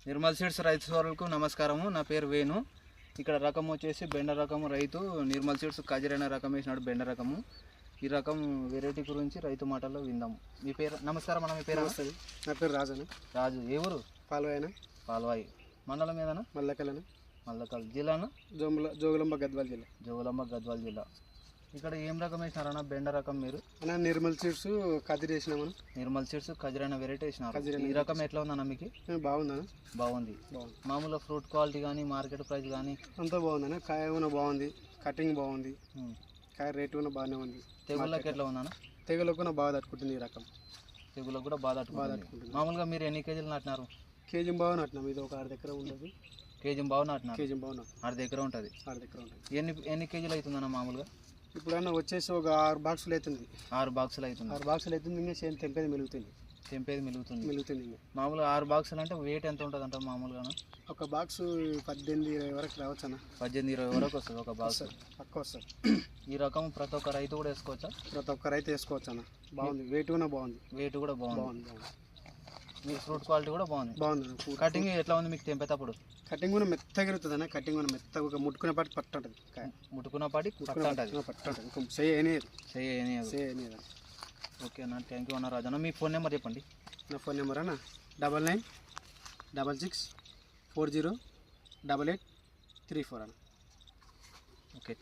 Nirmal seeds రైతు సోదరులకు నమస్కారము. నా పేరు వేణు. ఇక్కడ రకం వచ్చేసి బెండ రకము. రైతు నిర్మల్ సీడ్స్ కజరైన రకం వేసినాడు, బెండ రకము. ఈ రకం వెరైటీ గురించి రైతు మాటల్లో విందాము. మీ పేరు? నమస్కారం అన్న, మీ పేరు? వస్తుంది. నా పేరు రాజు. రాజు. ఏ ఊరు? పాల్వాయినా. పాల్వాయి. మండలం ఏదన్నా? మల్లకలన. మల్లకల్. జిల్లానా? జోగులాంబ గద్వాల జిల్లా. జోగులాంబ గద్వాల జిల్లా. ఇక్కడ ఏం రకం వేసినారన్న? బెండ రకం. మీరు అన్న నిర్మల్ సీడ్స్ కదిరి వేసినామన్న. నిర్మల్ సీడ్స్ కజరైన వెరైటీ వేసినారు. ఈ రకం ఎట్లా ఉందన్న మీకు? బాగుందన్న. బాగుంది. మామూలుగా ఫ్రూట్ క్వాలిటీ కానీ మార్కెట్ ప్రైస్ కానీ అంతా బాగుందన్న. కాయ కూడా బాగుంది, కటింగ్ బాగుంది, కాయ రేటు కూడా బాగానే ఉంది. తెగుళ్ళకి ఎట్లా ఉందన్న? తెగులకు కూడా బాగా తట్టుకుంటుంది ఈ రకం. తెగులకు కూడా బాగా తట్టుకుంటుంది. మామూలుగా మీరు ఎన్ని కేజీలు నాటినారు? కేజీ బాగా నాటినాం. ఇది ఒక 6 దగ్గర ఉండదు. కేజీ బాగా నాటినారు. కేజీ బాగా నాటు 6 దగ్గర ఉంటుంది. 6 దగ్గర ఉంటుంది. ఎన్ని కేజీలు అవుతుందన్న మామూలుగా? ఇప్పుడన్నా వచ్చేసి ఒక 6 బాక్సులు అవుతుంది. 6 బాక్సులు అవుతుంది. 6 బాక్సులు అవుతుంది. ఇంకా చేను తెంపేది మెలుగుతుంది. మిలుగుతుంది. ఇంకా మామూలుగా 6 బాక్సులు అంటే వెయిట్ ఎంత ఉంటుంది అంట మామూలుగా? ఒక బాక్స్ 18-20 వరకు రావచ్చు అన్న. 18-20 వరకు వస్తుంది ఒక బాక్స్. పక్క వస్తుంది. ఈ రకం ప్రతి ఒక్క రైతు కూడా వేసుకోవచ్చా? ప్రతి ఒక్క రైతు వేసుకోవచ్చు అన్న. బాగుంది, వెయిట్ కూడా బాగుంది. వెయిట్ కూడా బాగుంది. బాగుంది. మీ ఫ్రూట్ క్వాలిటీ కూడా బాగుంది. కటింగ్ ఎట్లా ఉంది మీకు తెంపేటప్పుడు? కటింగ్ కూడా మెత్తగా ఇరుగుతుంది అన్న. కటింగ్ కూడా మెత్తగా ఒక ముట్టుకునే పాటి పట్టు ఉంటుంది. ముట్టుకున్న పాటి పట్టు ఉంటుంది. చేయని. ఓకే అన్న, థ్యాంక్ యూ అన్న. రాజన్న, మీ ఫోన్ నెంబర్ చెప్పండి. నా ఫోన్ నెంబర్ అన్న 9966408834 అన్న. Okay, thank